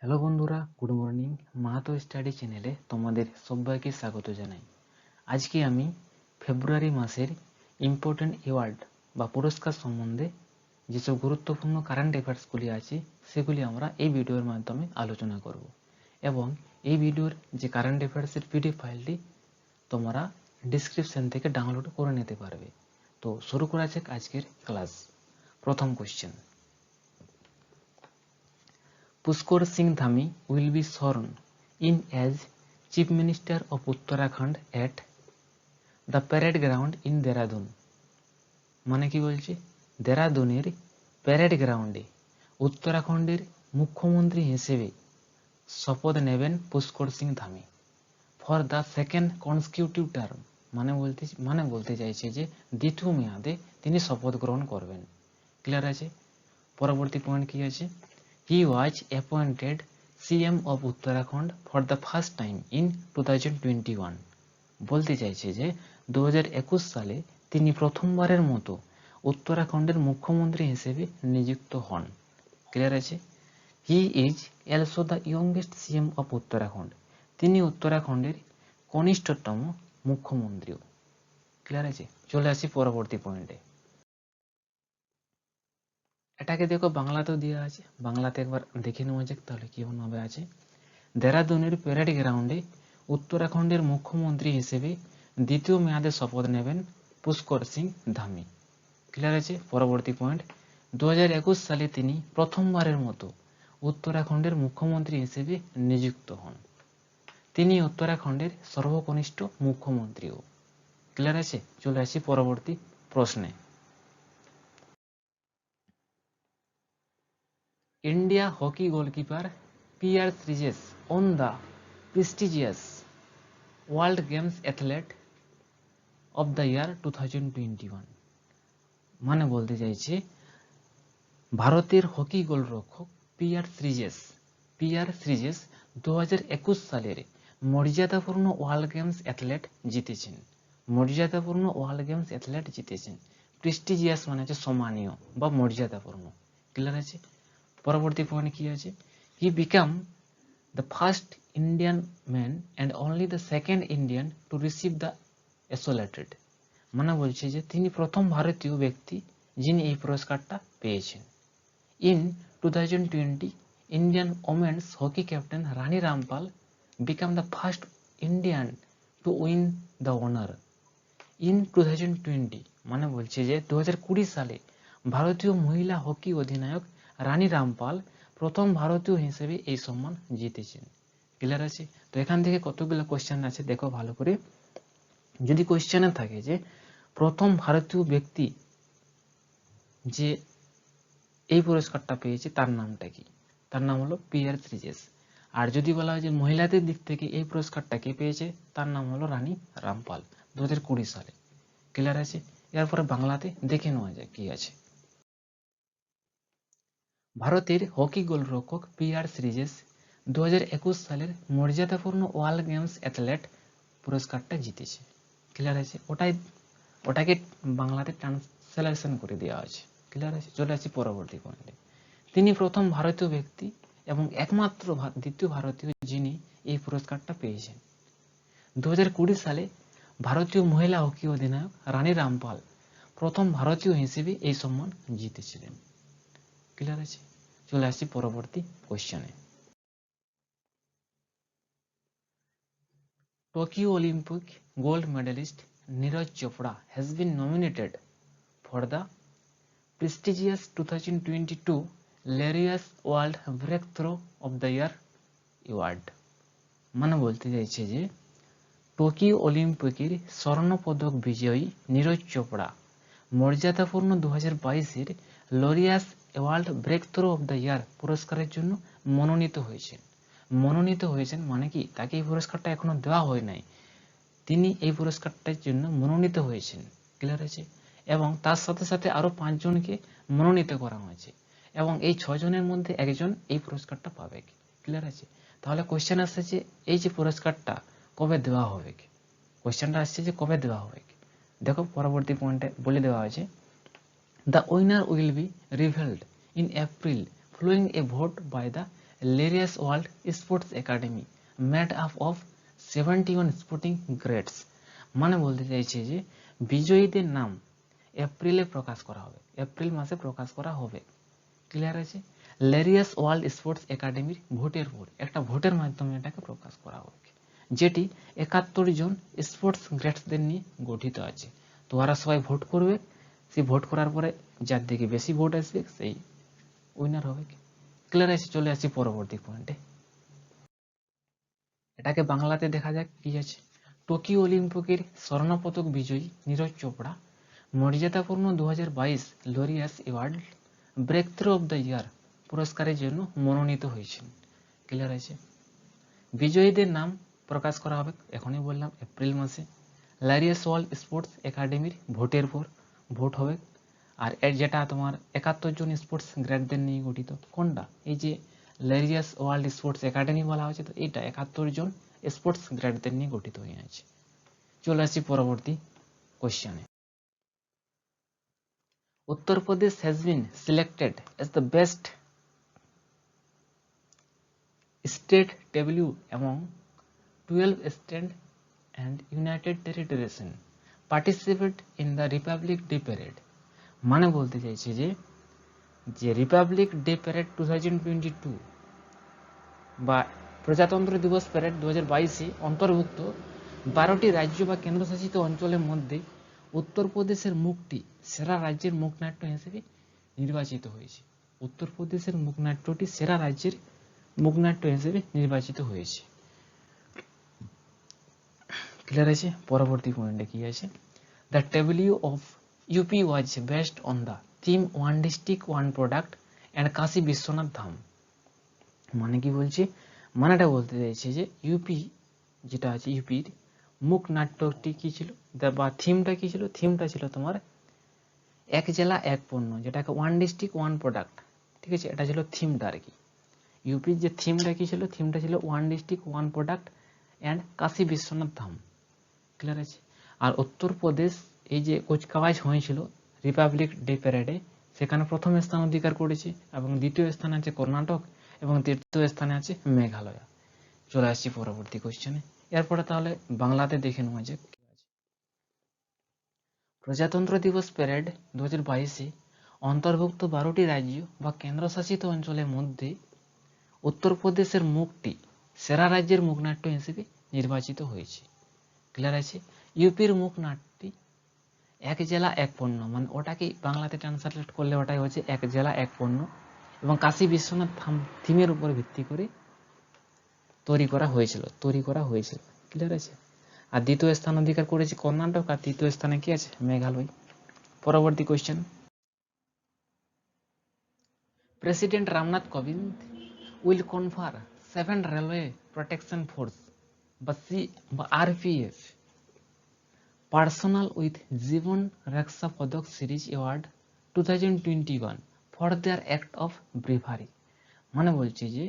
Hello বন্ধুরা, good morning. Mahato study চ্যানেলে তোমাদের সবাইকে স্বাগত জানাই। আজকে আমি ফেব্রুয়ারি মাসের ইম্পর্টেন্ট অ্যাওয়ার্ড বা পুরস্কার সম্বন্ধে যেসব গুরুত্বপূর্ণ কারেন্ট অ্যাফেয়ার্সগুলি আছে সেগুলি আমরা এই ভিডিওর মাধ্যমে আলোচনা করব এবং এই ভিডিওর যে কারেন্ট অ্যাফেয়ার্সের পিডিএফ ফাইলটি তোমরা ডিসক্রিপশন থেকে ডাউনলোড করে নিতে পারবে। তো শুরু করা যাক আজকের ক্লাস। প্রথম question, Pushkar Singh Dhami will be sworn in as Chief Minister of Uttarakhand at the parade ground in Dehradun। মানে কি বলছে, দেরাদুনের প্যারেড গ্রাউন্ডে উত্তরাখণ্ডের মুখ্যমন্ত্রী হিসেবে শপথ নেবেন Pushkar Singh Dhami for the second consecutive term. মানে বলতে চাইছে যে দ্বিতীয় মেয়াদে তিনি শপথ গ্রহণ করবেন। ক্লিয়ার আছে? পরবর্তী পয়েন্ট কি আছে, he was appointed CM of Uttarakhand for the first time in 2021। বলতে চাইছে যে 2021 সালে তিনি প্রথমবারের মতো উত্তরাখণ্ডের মুখ্যমন্ত্রী হিসেবে নিযুক্ত হন। ক্লিয়ার আছে? He is also the youngest CM of Uttarakhand. তিনি উত্তরাখণ্ডের কনিষ্ঠতম মুখ্যমন্ত্রীও। ক্লিয়ার আছে? চলে আসি পরবর্তী পয়েন্টে। এটাকে দেখো বাংলাতেও দেওয়া আছে, বাংলাতে একবার দেখে নেওয়া যাক তাহলে কেমন ভাবে আছে। দেরাদুনের প্যারেড গ্রাউন্ডে উত্তরাখণ্ডের মুখ্যমন্ত্রী হিসেবে দ্বিতীয় মেয়াদে শপথ নেবেন পুষ্কর সিং ধামি। ক্লিয়ার আছে? পরবর্তী পয়েন্ট, 2021 সালে তিনি প্রথমবারের মতো উত্তরাখণ্ডের মুখ্যমন্ত্রী হিসেবে নিযুক্ত হন। তিনি উত্তরাখণ্ডের সর্বকনিষ্ঠ মুখ্যমন্ত্রীও। ক্লিয়ার আছে? চলে আসি পরবর্তী প্রশ্নে। India hockey goalkeeper Pierre Sriges won the prestigious World Games Athlete of the Year 2021। মানে বলতে চাইছে ভারতের হকি গোলরক্ষক পিয়ার শ্রিজেস 2021 সালের মর্যাদাপূর্ণ ওয়ার্ল্ড গেমস অ্যাথলেট জিতেছেন। প্রেস্টিজিয়াস মানে হচ্ছে সম্মানীয় বা মর্যাদাপূর্ণ। ক্লিয়ার আছে? পরবর্তী পয়েন্ট কি আছে, হি become the first Indian man and only the second Indian to receive the associated। মানে বলছে যে তিনি প্রথম ভারতীয় ব্যক্তি যিনি এই পুরস্কারটা পেয়েছেন। In 2020 Indian women's hockey captain Rani Rampal become the first Indian to win the honour. In 2020 মানে বলছে যে 2020 সালে ভারতীয় মহিলা হকি অধিনায়ক রানী রামপাল প্রথম ভারতীয় হিসেবে এই সম্মান জিতেছেন। ক্লিয়ার আছে? তো এখান থেকে কতগুলো কোশ্চেন আছে দেখো ভালো করে। যদি কোশ্চেনে থাকে যে প্রথম ভারতীয় ব্যক্তি যে এই পুরস্কারটা পেয়েছে তার নামটা কি, তার নাম হলো পিয়ার শ্রিজেস। আর যদি বলা হয় যে মহিলাদের দিক থেকে এই পুরস্কারটা কে পেয়েছে, তার নাম হলো রানী রামপাল 2020 সালে। ক্লিয়ার আছে? এরপরে বাংলাতে দেখে নেওয়া যায় কি আছে। ভারতের হকি গোলরক্ষক পিয়ার শ্রিজেস 2021 সালের মর্যাদাপূর্ণ ওয়ার্ল্ড গেমস অ্যাথলেট পুরস্কারটা জিতেছে। ক্লিয়ার আছে? ওটাকে বাংলাতে ট্রান্সলেশন করে দেওয়া আছে। ক্লিয়ার আছে? চলে আসি পরবর্তী পয়েন্টে। তিনি প্রথম ভারতীয় ব্যক্তি এবং একমাত্র দ্বিতীয় ভারতীয় যিনি এই পুরস্কারটা পেয়েছেন। 2020 সালে ভারতীয় মহিলা হকি অধিনায়ক রানী রামপাল প্রথম ভারতীয় হিসেবে এই সম্মান জিতেছিলেন। ক্লিয়ার আছে? চলে আসছি পরবর্তী কোশ্চেনে। Tokyo Olympic gold medalist Neeraj Chopra has been nominated for the prestigious 2022 Laureus World Breakthrough of the Year Award। মানে বলতে চাইছে যে টোকিও অলিম্পিকের স্বর্ণপদক বিজয়ী নীরজ চোপড়া মর্যাদাপূর্ণ 2022-এর Laureus world breakthrough of the year পুরস্কারের জন্য মনোনীত হয়েছেন মানে কি, তাকে এই পুরস্কারটা এখনো দেওয়া হয় নাই, তিনি এই পুরস্কারটার জন্য মনোনীত হয়েছেন। ক্লিয়ার আছে? এবং তার সাথে সাথে আরো 5 জনকে মনোনীত করা হয়েছে এবং এই 6 জনের মধ্যে একজন এই পুরস্কারটা পাবে। ক্লিয়ার আছে? তাহলে কোশ্চেন আসছে যে এই যে পুরস্কারটা কবে দেওয়া হবে, কোশ্চেনটা আসছে যে কবে দেওয়া হবে। দেখো পরবর্তী পয়েন্টে বলে দেওয়া হয়েছে, the winner will be revealed in April following a vote by the Larius World Sports Academy made up of 71 sporting grades. মানে বলতে চাইছে যে বিজয়ীদের নাম এপ্রিলে প্রকাশ করা হবে, এপ্রিল মাসে প্রকাশ করা হবে। ক্লিয়ার আছে? লেরিয়াস ওয়ার্ল্ড স্পোর্টস একাডেমির ভোটের পর একটা ভোটের মাধ্যমে এটাকে প্রকাশ করা হবে, যেটি 71 জন স্পোর্টস গ্রেডসদের নিয়ে গঠিত আছে। তো ওরা সবাই ভোট করবে, সেই ভোট করার পরে যার দিকে বেশি ভোট আসবে সেই উইনার হবে। ক্লিয়ার আছে? চলে আসছি পরবর্তী পয়েন্টে। এটাকে বাংলাতে দেখা যাক কি আছে। টোকিও অলিম্পিকের স্বর্ণপদক বিজয়ী নীরজ চোপড়া মর্যাদাপূর্ণ 2022 Laureus award breakthrough of the year পুরস্কারের জন্য মনোনীত হয়েছেন। ক্লিয়ার আছে? বিজয়ীদের নাম প্রকাশ করা হবে, এখনই বললাম এপ্রিল মাসে। ল্যারিয়াস ওয়ার্ল্ড স্পোর্টস একাডেমির ভোটের পর ভোট হবে। আর এর যেটা তোমার 71 জন স্পোর্টস গ্রেডদের নিয়ে গঠিত, কোনটা? এই যে ল্যারিয়াস ওয়ার্ল্ড স্পোর্টস একাডেমি বলা হয়েছে, তো এইটা 71 জন স্পোর্টস গ্রেডদের নিয়ে গঠিত হয়ে আছে। চলে আসছি পরবর্তী কোশ্চেনে। Uttar Pradesh has been selected as the best state debut among 12 states and United Territories participate in the Republic Day Parade। মানে বলতে চাইছে যে রিপাবলিক ডে প্যারেড 2022 বা প্রজাতন্ত্র দিবস প্যারেড 2022 অন্তর্ভুক্ত 12টি রাজ্য বা কেন্দ্রশাসিত অঞ্চলের মধ্যে উত্তরপ্রদেশের মুখটি সেরা রাজ্যের মুখনাট্য হিসেবে নির্বাচিত হয়েছে। উত্তরপ্রদেশের মুখনাট্যটি সেরা রাজ্যের মুখনাট্য হিসেবে নির্বাচিত হয়েছে। ক্লিয়ার আছে? পরবর্তী পয়েন্টে কি আছে? The W of UP was based on the theme one district one product and Kashi Vishwanath Dham. মানে কি বলছে? মানেটা বলতে চাইছে যে ইউপি যেটা আছে, ইউপির মুখ নাট্যটি কি ছিল বা থিমটা কি ছিল? থিমটা ছিল তোমার এক জেলা এক পণ্য, যেটাকে ওয়ান ডিস্ট্রিক্ট ওয়ান প্রোডাক্ট। ঠিক আছে, এটা ছিল থিমটা আর কি। ইউপির যে থিমটা কি ছিল? থিমটা ছিল one district one product and Kashi Vishwanath Dham. Clear আছে? আর উত্তরপ্রদেশ এই যে কুচকাওয়াজ হয়েছিল রিপাবলিক ডে প্যারেডে, সেখানে প্রথম স্থান অধিকার করেছে, এবং দ্বিতীয় স্থানে আছে কর্ণাটক, এবং তৃতীয় স্থানে আছে মেঘালয়। চলে আসছি পরবর্তী কোশ্চেনে। এরপরে তাহলে বাংলাতে দেখে নেওয়া যাক। প্রজাতন্ত্র দিবস প্যারেড 2022 অন্তর্ভুক্ত 12টি রাজ্য বা কেন্দ্রশাসিত অঞ্চলের মধ্যে উত্তরপ্রদেশের মুখটি সেরা রাজ্যের মুখনাট্য হিসেবে নির্বাচিত হয়েছে। ক্লিয়ার আছে? ইউপির মুখনাট্যটি এক জেলা এক পণ্য, মানে ওটাকে বাংলাতে ট্রান্সলেট করলে ওটাই হচ্ছে এক জেলা এক পণ্য, এবং কাশী বিশ্বনাথ থিমের উপর ভিত্তি করে তৈরি করা হয়েছিল। ক্লিয়ার আছে? আর দ্বিতীয় স্থান অধিকার করেছে কর্ণাটক, আর তৃতীয় স্থানে কি আছে? মেঘালয়। পরবর্তী question. President Ramnath Kovind will কনফার 7 railway protection force বা আরপিএফ পার্সোনাল উইথ জীবন রক্ষা পদক series award 2021 for their act of bravery. মানে বলছে যে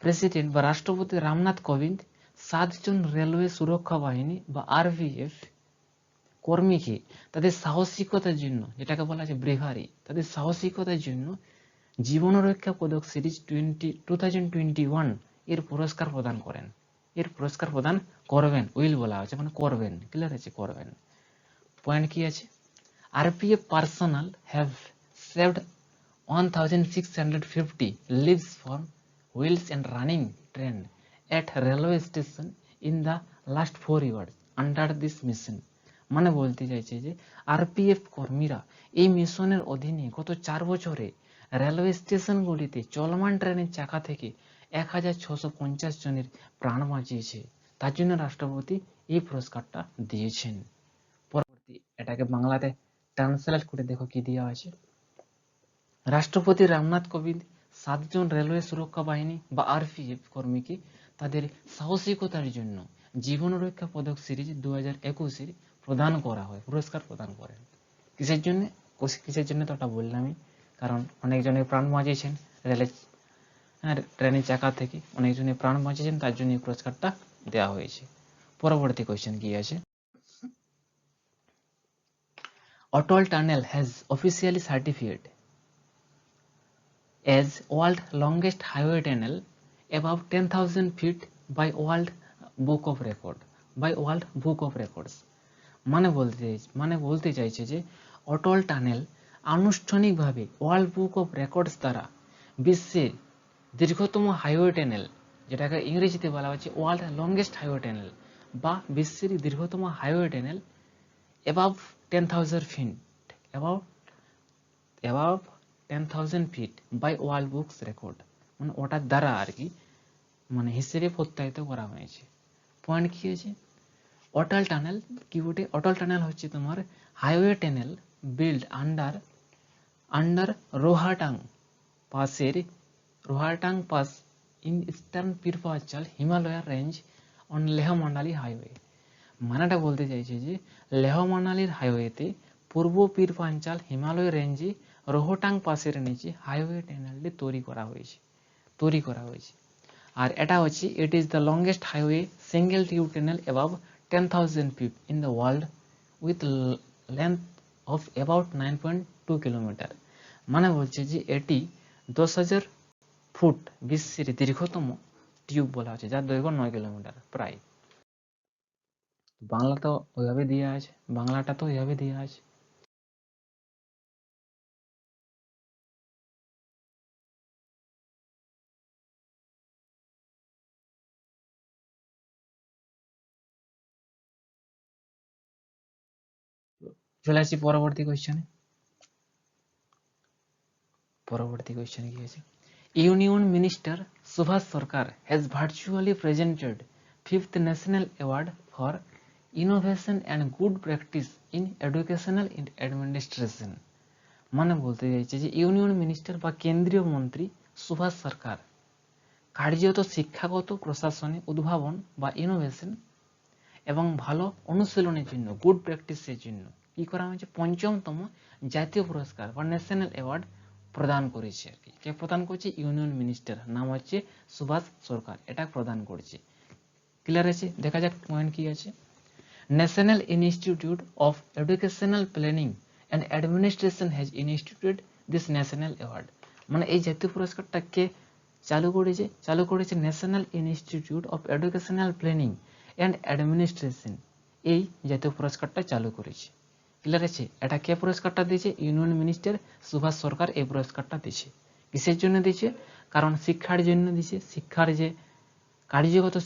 প্রেসিডেন্ট বা রাষ্ট্রপতি রামনাথ কোবিন্দ 7 জন রেলওয়ে সুরক্ষা বাহিনী বা আরপিএফ কর্মীকে তাদের সাহসিকতার জন্য, যেটাকে বলা হয় ব্রেভারি, তাদের সাহসিকতার জন্য জীবন রক্ষা পদক সিরিজ 2021 এর পুরস্কার প্রদান করেন। এর পুরস্কার প্রদান করবেন, উইল বলা হয়েছে, মানে করবেন। ক্লিয়ার আছে? করবেন। পয়েন্ট কি আছে? RPF personal have saved 1650 lives from wheels and running train at railway station in the last 4 years under this mission। মানে বলতে চাইছে যে আরপিএফ কর্মীরা এই মিশনের অধীনে গত 4 বছরে রেলওয়ে স্টেশনগুলিতে চলমান ট্রেনের চাকা থেকে 1650 জনের প্রাণ বাঁচিয়েছে। তার জন্য রাষ্ট্রপতি এই পুরস্কারটা দিয়েছেন। পরবর্তী এটাকে বাংলাতে ট্রান্সলেট করে দেখো কি দেওয়া আছে। রাষ্ট্রপতি রামনাথ কোবিন্দ 7 জন রেলওয়ে সুরক্ষা বাহিনী বা আরপিএফ কর্মীকে তাদের সাহসিকতার জন্য জীবন রক্ষা পদক সিরিজ 2021 প্রদান করা হয়, পুরস্কার প্রদান করেন। কিসের জন্য? কিসের জন্য তো ওটা বললামই, কারণ অনেকজনের প্রাণ বাঁচিয়েছেন ট্রেনের চাকা থেকে, অনেকজনের প্রাণ বাঁচিয়েছেন, তার জন্য এই পুরস্কারটা দেওয়া হয়েছে। পরবর্তী কোয়েশ্চেন কি আছে? Atal tunnel has officially certified as world longest highway tunnel above 10,000 feet by World Book of Records। মানে বলতে চাইছে যে অটল টানেল আনুষ্ঠানিকভাবে ওয়ার্ল্ড বুক অফ রেকর্ডস দ্বারা বিশ্বের দীর্ঘতম হাইওয়ে টানেল, যেটাকে ইংরেজিতে বলা হচ্ছে ওয়ার্ল্ড লংগেস্ট হাইওয়ে টানেল বা বিশ্বের দীর্ঘতম highway tunnel above 10,000 feet above 10,000 feet by world books record, মানে ওটার দ্বারা আর কি মানে হিসেবে প্রত্যায়িত করা হয়েছে। পয়েন্ট কি আছে? অটল টানেল কি বটে? অটল টানেল হচ্ছে তোমার highway tunnel build under Rohtang pass in eastern পূর্বাঞ্চল Himalaya range on Leh Manali highway. মানেটা বলতে চাইছে যে লেহ মানালির হাইওয়েতে পূর্ব পূর্বাঞ্চল হিমালয় রেঞ্জে রোহটাং পাসের নিচে হাইওয়ে টানেলটি তৈরি করা হয়েছে। আর এটা হচ্ছে it is the longest highway single tube tunnel above 10,000 feet in the world with length of about 9.2 kilometre. মানে বলছে যে এটি 10,000 ফুট বিশ্বের দীর্ঘতম টিউব বলা হচ্ছে, যার দৈর্ঘ্য 9 কিলোমিটার প্রায়। বাংলাটা তো ওইভাবে দেওয়া আছে। চলে আসছি পরবর্তী কোয়েশ্চেনে কি আছে? Union minister Subhas Sarkar has virtually presented 5th National Award for Innovation and Good Practice in Educational Administration। মানে বলতে চাইছে যে ইউনিয়ন মিনিস্টার বা কেন্দ্রীয় মন্ত্রী সুভাষ সরকার কার্যত শিক্ষাগত প্রশাসনে উদ্ভাবন বা ইনোভেশন এবং ভালো অনুশীলনের জন্য গুড প্র্যাকটিসের জন্য কি করা হয়েছে? ৫ম জাতীয় পুরস্কার বা ন্যাশনাল অ্যাওয়ার্ড প্রদান করেছে আর কি। কে প্রদান করছে? ইউনিয়ন মিনিস্টার, নাম হচ্ছে সুভাষ সরকার, এটা প্রদান করছে। ক্লিয়ার আছে? দেখা যাক পয়েন্ট কি আছে। National institute of educational planning and administration has instituted this national award. মানে এই জাতীয় পুরস্কারটা কে চালু করেছে national institute of educational planning and administration এই জাতীয় পুরস্কারটা চালু করেছে। ক্লিয়ার আছে? এটা কে পুরস্কারটা দিয়েছে? ইউনিয়ন মিনিস্টার সুভাষ সরকার এই পুরস্কারটা দিয়েছে। কিসের জন্য দিয়েছে? কারণ শিক্ষার জন্য দিয়েছে। শিক্ষার যে কার্যগত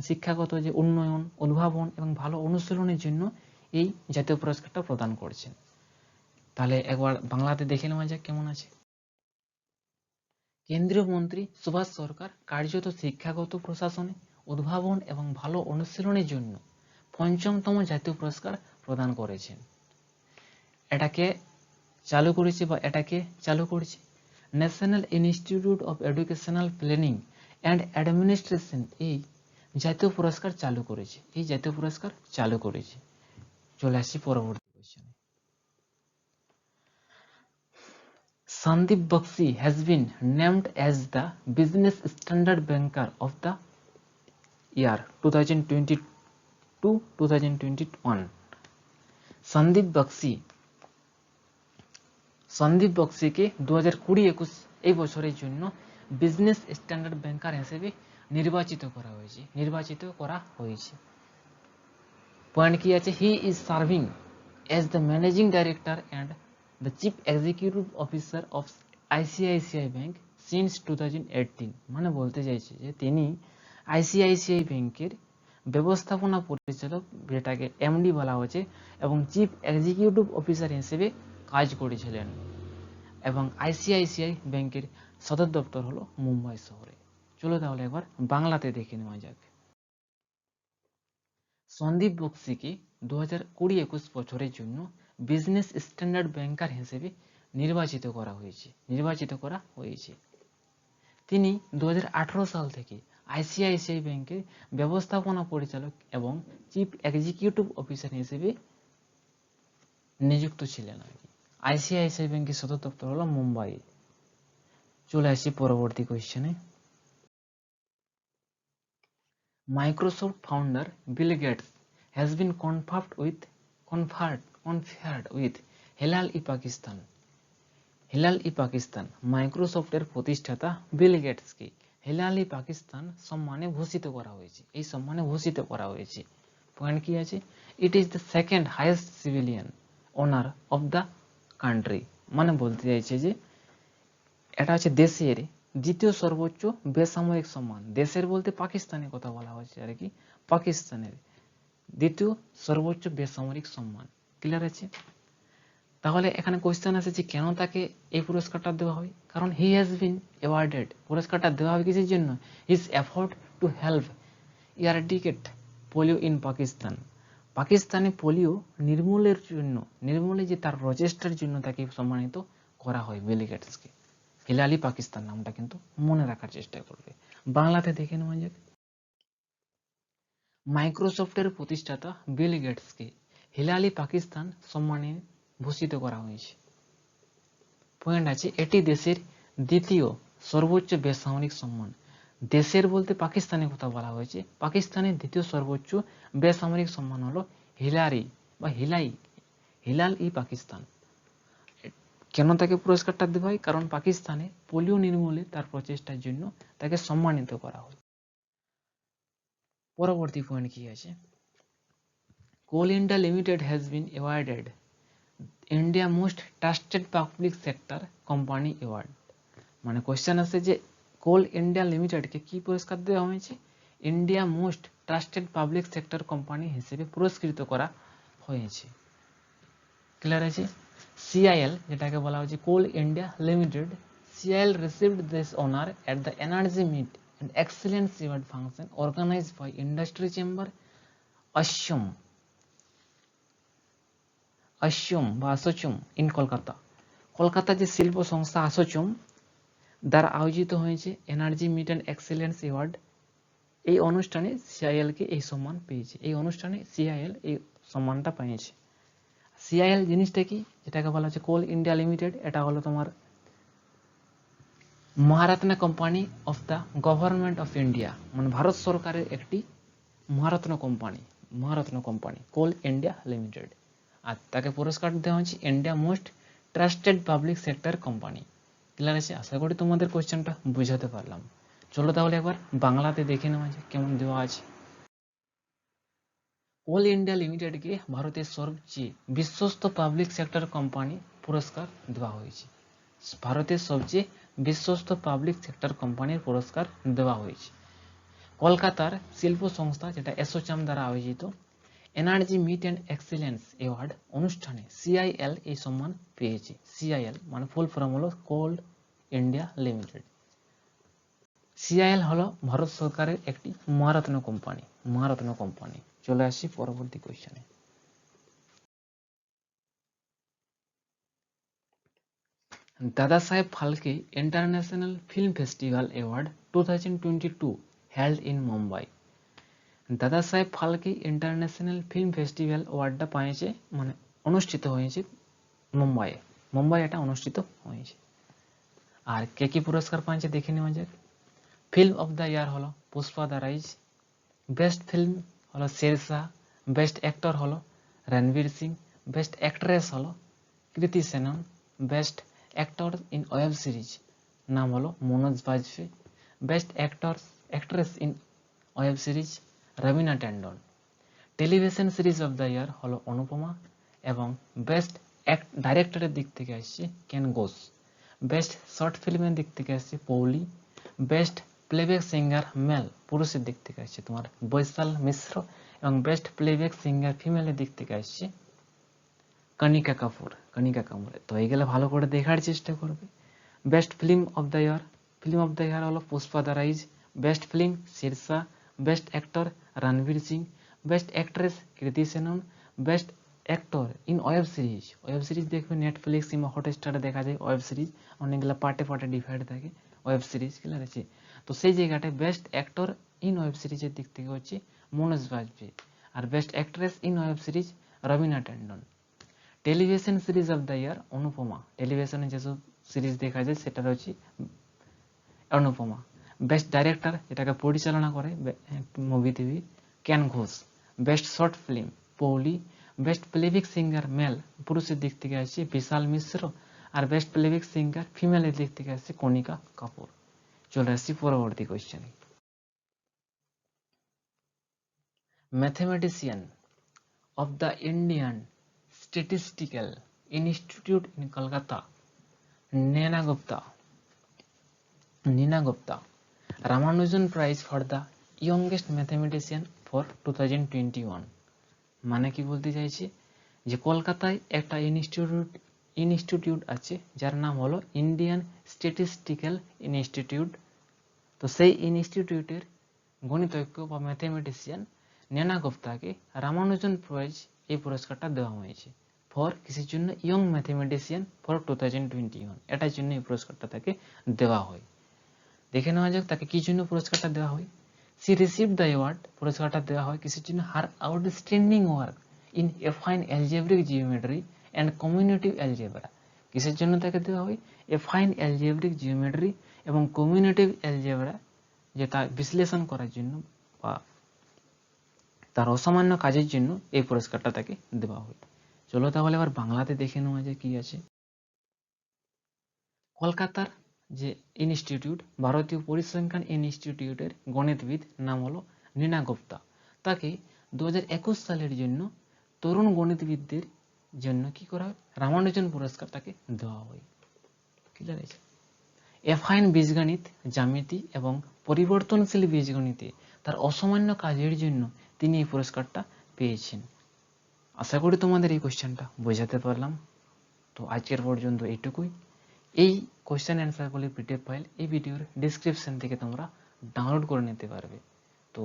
শিক্ষাগত যে উন্নয়ন, উদ্ভাবন এবং ভালো অনুশীলনের জন্য এই জাতীয় পুরস্কারটা প্রদান করছেন। তাহলে একবার বাংলাতে দেখে নেওয়া যাক কেমন আছে। কেন্দ্রীয় মন্ত্রী সুভাষ সরকার কার্যত শিক্ষাগত প্রশাসনে উদ্ভাবন এবং ভালো অনুশীলনের জন্য ৫ম জাতীয় পুরস্কার প্রদান করেছেন। এটাকে চালু করেছে national institute of educational planning and administration এই জাতীয় পুরস্কার চালু করেছে। চলে আসছি পরবর্তী কোয়েশ্চনে। Sandeep Bakshi has been named as the Business Standard Banker of the year 2020-2021। Sandeep বক্সিকে 2020-21 এই বছরের জন্য বিজনেস স্ট্যান্ডার্ড ব্যাংকার হিসেবে নির্বাচিত করা হয়েছে। পয়েন্ট কি আছে? He is serving as the managing director and the chief executive officer of ICICI Bank since 2018। মানে বলতে চাইছে যে তিনি আইসিআইসিআই ব্যাংকের ব্যবস্থাপনা পরিচালক, যেটাকে এমডি বলা হয়েছে, এবং চিফ এক্সিকিউটিভ অফিসার হিসেবে কাজ করেছিলেন। এবং আইসিআইসিআই ব্যাংকের সদর দপ্তর হলো মুম্বাই শহরে। চলো তাহলে একবার বাংলাতে দেখে নেওয়া যাক। সন্দীপ বক্সিকে 2020-21 বছরের জন্য বিজনেস স্ট্যান্ডার্ড ব্যাংকার হিসেবে নির্বাচিত করা হয়েছে। তিনি 2018 সাল থেকে আইসিআইসিআই ব্যাংকের ব্যবস্থাপনা পরিচালক এবং চিফ এক্সিকিউটিভ অফিসার হিসেবে নিযুক্ত ছিলেন। আইসিআইসিআই ব্যাংকের সদর দপ্তর হলো মুম্বাই। চলে আসি পরবর্তী কোয়েশ্চেনে। Microsoft founder Bill Gates has been conferred with Hilal-e-Pakistan। মাইক্রোসফটের প্রতিষ্ঠাতা বিল গেটসকে হিলালি পাকিস্তান সম্মানে ভূষিত করা হয়েছে, এই সম্মানে ভূষিত করা হয়েছে। পয়েন্ট কি আছে? It is the second highest civilian honour of the country, মানে বলতে চাইছে যে এটা হচ্ছে দেশের দ্বিতীয় সর্বোচ্চ বেসামরিক সম্মান। দেশের বলতে পাকিস্তানের কথা বলা হচ্ছে আর কি, পাকিস্তানের দ্বিতীয় সর্বোচ্চ বেসামরিক সম্মান। ক্লিয়ার আছে? তাহলে এখানে কোয়েশ্চেন আছে যে কেন তাকে এই পুরস্কারটা দেওয়া হয়? কারণ হি হ্যাজ বিন অ্যাওয়ার্ডেড, পুরস্কারটা দেওয়া হবে কিসের জন্য? His effort to help eradicate polio in Pakistan, পাকিস্তানে পোলিও নির্মূলের জন্য, নির্মূলে যে তার প্রচেষ্টার জন্য তাকে সম্মানিত করা হয় বিল গেটসকে। হিলালি পাকিস্তান নামটা কিন্তু মনে রাখার চেষ্টা করবে। বাংলাতে দেখে নেওয়া যাক। মাইক্রোসফটের প্রতিষ্ঠাতা বিল গেটসকে হিলালি পাকিস্তান সম্মানে ভূষিত করা হয়েছে। পয়েন্ট আছে এটি দেশের দ্বিতীয় সর্বোচ্চ বেসামরিক সম্মান। দেশের বলতে পাকিস্তানের কথা বলা হয়েছে, পাকিস্তানের দ্বিতীয় সর্বোচ্চ বেসামরিক সম্মান হলো হিলারি বা হিলাল ই পাকিস্তান। কেন তাকে পুরস্কারটা দেওয়া হয়? কারণ পাকিস্তানে পোলিও নির্মূলে তার প্রচেষ্টার জন্য তাকে সম্মানিত করা হয়। পরবর্তী পয়েন্ট কি আছে? Coal India Limited has been awarded India most trusted public sector company award. মানে কোয়েশ্চেন আছে যে কোল ইন্ডিয়া লিমিটেডকে কি পুরস্কার দেওয়া হয়েছে? India most trusted public sector company হিসেবে পুরস্কৃত করা হয়েছে। ক্লিয়ার আছে? CIL যেটাকে বলা হচ্ছে Coal India Limited, CIL received this honor at the Energy Meet and Excellence Award function organized by Industry Chamber ASSOCHAM in Kolkata. Kolkata যে শিল্প সংস্থা আসোচুম দ্বারা আয়োজিত হয়েছে energy meet and excellence award, এই অনুষ্ঠানে CIL কে এই সম্মান পেয়েছে, এই অনুষ্ঠানে CIL এই সম্মানটা পেয়েছে। CIL জিনিসটা কি? যেটাকে বলা হচ্ছে কোল ইন্ডিয়া লিমিটেড, এটা হলো তোমার Maharatna company of the government of India, মানে ভারত সরকারের একটি মহারত্ন কোম্পানি কোল ইন্ডিয়া লিমিটেড। আর তাকে পুরস্কার দেওয়া হচ্ছে India most trusted public sector company. Clear আছে? আশা করি তোমাদের কোয়েশ্চেনটা বুঝাতে পারলাম। চলো তাহলে একবার বাংলাতে দেখে নেওয়া যায় কেমন দেওয়া আছে। কোল ইন্ডিয়া লিমিটেডকে ভারতের সবচেয়ে বিশ্বস্ত পাবলিক সেক্টর কোম্পানি পুরস্কার দেওয়া হয়েছে। ভারতের সবচেয়ে বিশ্বস্ত পাবলিক সেক্টর কোম্পানির পুরস্কার দেওয়া হয়েছে। কলকাতার শিল্প সংস্থা যেটা অ্যাসোচাম দ্বারা আয়োজিত energy meet and excellence award অনুষ্ঠানে CIL এই সম্মান পেয়েছে। CIL মানে ফুল ফর্ম হলো কোল ইন্ডিয়া লিমিটেড। CIL হলো ভারত সরকারের একটি মহারত্ন কোম্পানি। চলে আসি পরবর্তী কোয়েশ্চনে। দাদা সাহেব Phalke international film festival award 2022 held in Mumbai. দাদা সাহেব ফালকে ইন্টারন্যাশনাল ফিল্ম ফেস্টিভ্যাল অ্যাওয়ার্ডটা পেয়েছে, মানে অনুষ্ঠিত হয়েছে মুম্বাই এটা অনুষ্ঠিত হয়েছে। আর কে কি পুরস্কার পেয়েছে দেখে নেওয়া যাক। ফিল্ম অফ দ্য ইয়ার হলো Pushpa the rise, best film হলো শেরশাহ, বেস্ট অ্যাক্টর হলো রণবীর সিং, বেস্ট অ্যাক্ট্রেস হলো Kriti Sanon, best actor in web series নাম হলো Manoj Bajpayee, best actress in web series Raveena Tandon. Television series of the year হলো অনুপমা এবং বেস্ট ডাইরেক্টরের দিক থেকে আসছে কেন ঘোষ, বেস্ট শর্ট ফিল্মের দিক থেকে আসছে Pouli, best playback singer male পুরুষের দিক থেকে আসছে তোমার বৈশাল মিশ্র এবং বেস্ট প্লেব্যাক সিঙ্গার ফিমেলের দিক থেকে আসছে কণিকা কাপুর। তো এইগুলো ভালো করে দেখার চেষ্টা করবে। Best film of the year হলো Pushpa the rise, best film Shershaah, best actor Ranveer Singh, best actress Kriti Sanon, best actor in web series দেখবে নেটফ্লিক্স কিংবা হটস্টারে দেখা যায় ওয়েব সিরিজ, অনেকগুলো পার্টে ডিভাইড থাকে ওয়েব সিরিজ। ক্লিয়ার আছে? তো সেই জায়গাটায় বেস্ট অ্যাক্টর ইন ওয়েব সিরিজের দিক থেকে হচ্ছে মনোজ বাজপেয়ী আর best actress in web series Raveena Tandon. Television series of the year Anupamaa, টেলিভিশনে যেসব সিরিজ দেখা যায় সেটা হচ্ছে অনুপমা। বেস্ট ডাইরেক্টর যেটাকে পরিচালনা করে movie TV Ken Ghosh, best short film Pauli, best playback singer male পুরুষের দিক থেকে আসছে বিশাল মিশ্র আর বেস্ট প্লেব্যাক সিঙ্গার ফিমেলের দিক থেকে আসছে কণিকা কাপুর। চলে আসছি পরবর্তী question. Mathematician of the Indian Statistical Institute in Kolkata, Nina Gupta, Ramanujan Prize for the youngest mathematician for 2021। মানে কি বলতে চাইছি, যে কলকাতায় একটা ইনস্টিটিউট আছে যার নাম হলো ইন্ডিয়ান স্ট্যাটিস্টিক্যাল ইনস্টিটিউট। তো সেই ইনস্টিটিউটের গণিতজ্ঞ বা ম্যাথমেটিশিয়ান নেনা গুপ্তাকে রামানুজন প্রাইজ এই পুরস্কারটা দেওয়া হয়েছে। ফর কিসের জন্য? ইয়ং ম্যাথমেটিশিয়ান ফর 2021, এটার জন্য এই পুরস্কারটা তাকে দেওয়া হয়। দেখে নেওয়া যাক তাকে কি জন্য পুরস্কারটা দেওয়া হয়। সি রিসিভ দ্য অ্যাওয়ার্ড, পুরস্কারটা দেওয়া হয় কিসের জন্য? Her outstanding work in affine algebraic geometry and commutative algebra. কিসের জন্য তাকে দেওয়া হয়? এফাইন অ্যালজেব্রিক জিওমেট্রি এবং কমিউনিটিভ অ্যালজেব্রা, যেটা বিশ্লেষণ করার জন্য বা তার অসামান্য কাজের জন্য এই পুরস্কারটা তাকে দেওয়া হয়। চলো তাহলে আবার বাংলাতে দেখে নেওয়া যায় কি আছে। কলকাতার যে ইনস্টিটিউট, ভারতীয় পরিসংখ্যান ইনস্টিটিউটের গণিতবিদ নাম হলো নীনা গুপ্তা। তাকে 2021 সালের জন্য তরুণ গণিতবিদদের জন্য কি করা হয়? রামানুজন পুরস্কার তাকে দেওয়া হয়। ক্লিয়ার আছে? এফাইন বীজগণিত, জ্যামিতি এবং পরিবর্তনশীল বীজগণিতে তার অসামান্য কাজের জন্য তিনি এই পুরস্কারটা পেয়েছেন। আশা করি তোমাদের এই কোশ্চেনটা বোঝাতে পারলাম। তো আজকের পর্যন্ত এইটুকুই। এই কোশ্চেন অ্যান্সারগুলি পিডিএফ ফাইল এই ভিডিওর ডিসক্রিপশন থেকে তোমরা ডাউনলোড করে নিতে পারবে। তো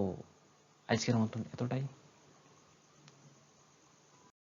আজকের মতন এতটাই।